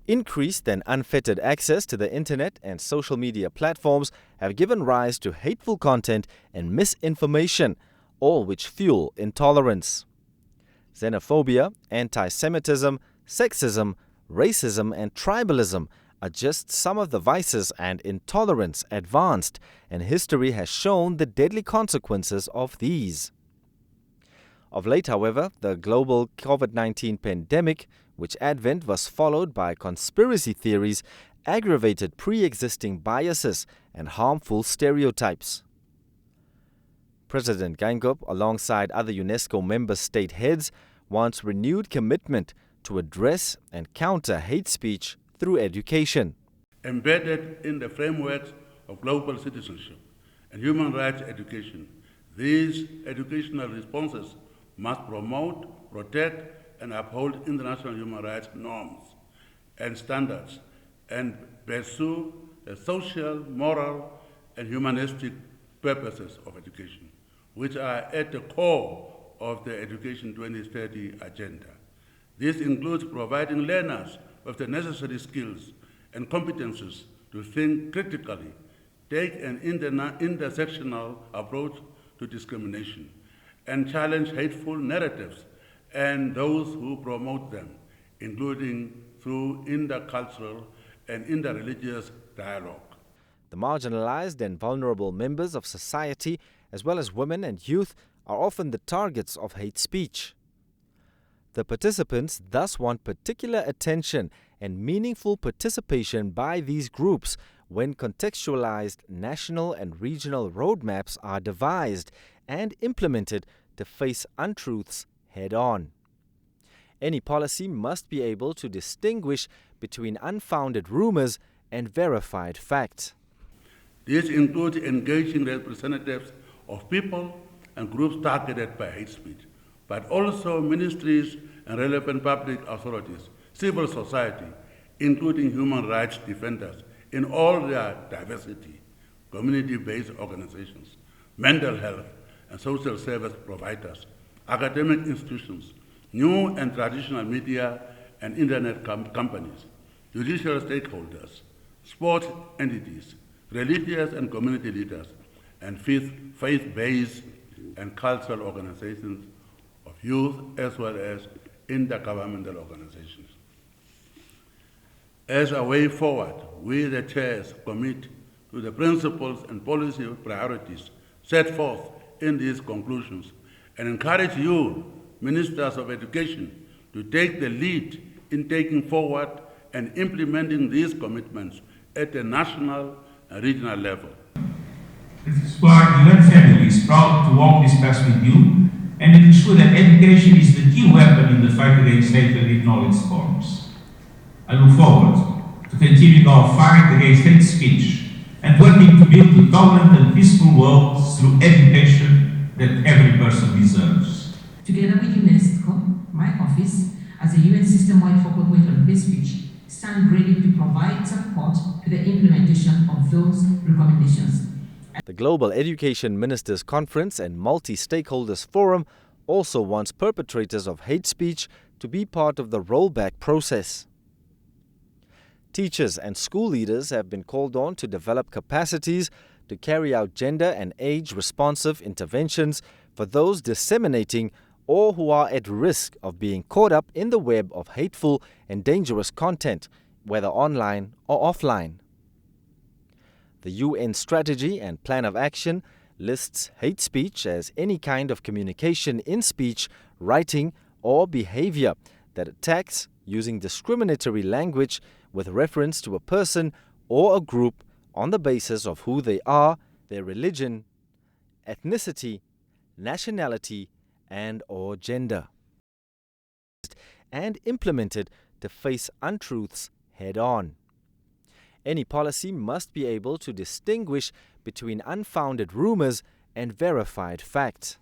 Increased and unfettered access to the internet and social media platforms have given rise to hateful content and misinformation, all which fuel intolerance. Xenophobia, anti-Semitism, sexism, racism and tribalism are just some of the vices and intolerance advanced, and history has shown the deadly consequences of these. Of late, however, the global COVID-19 pandemic, which advent was followed by conspiracy theories, aggravated pre-existing biases and harmful stereotypes. President Geingob, alongside other UNESCO member state heads, wants renewed commitment to address and counter hate speech through education. Embedded in the frameworks of global citizenship and human rights education, these educational responses must promote, protect, and uphold international human rights norms and standards and pursue the social, moral, and humanistic purposes of education, which are at the core of the Education 2030 agenda. This includes providing learners with the necessary skills and competences to think critically, take an intersectional approach to discrimination, and challenge hateful narratives and those who promote them, including through intercultural and interreligious dialogue. The marginalized and vulnerable members of society, as well as women and youth, are often the targets of hate speech. The participants thus want particular attention and meaningful participation by these groups when contextualized national and regional roadmaps are devised and implemented to face untruths head-on. Any policy must be able to distinguish between unfounded rumors and verified facts. This includes engaging representatives of people and groups targeted by hate speech, but also ministries and relevant public authorities, civil society, including human rights defenders in all their diversity, community-based organizations, mental health and social service providers, academic institutions, new and traditional media and internet companies, judicial stakeholders, sports entities, religious and community leaders, and faith-based and cultural organizations of youth as well as intergovernmental organizations. As a way forward, we, the chairs, commit to the principles and policy priorities set forth in these conclusions and encourage you, Ministers of Education, to take the lead in taking forward and implementing these commitments at the national and regional level. This is why the UN family is proud to walk this path with you and ensure that education is the key weapon in the fight against hatred in all its forms. I look forward to continuing our fight against hate speech and working to build a tolerant and peaceful world through education that every person deserves. Together with UNESCO, my office, as a UN system-wide focal point on hate speech, stand ready to provide support to the implementation of those recommendations. The Global Education Ministers Conference and Multi-Stakeholders Forum also wants perpetrators of hate speech to be part of the rollback process. Teachers and school leaders have been called on to develop capacities to carry out gender and age-responsive interventions for those disseminating or who are at risk of being caught up in the web of hateful and dangerous content, whether online or offline. The UN Strategy and Plan of Action lists hate speech as any kind of communication in speech, writing, or behavior that attacks using discriminatory language with reference to a person or a group on the basis of who they are, their religion, ethnicity, nationality, and/or gender, and implemented to face untruths head-on. Any policy must be able to distinguish between unfounded rumors and verified facts.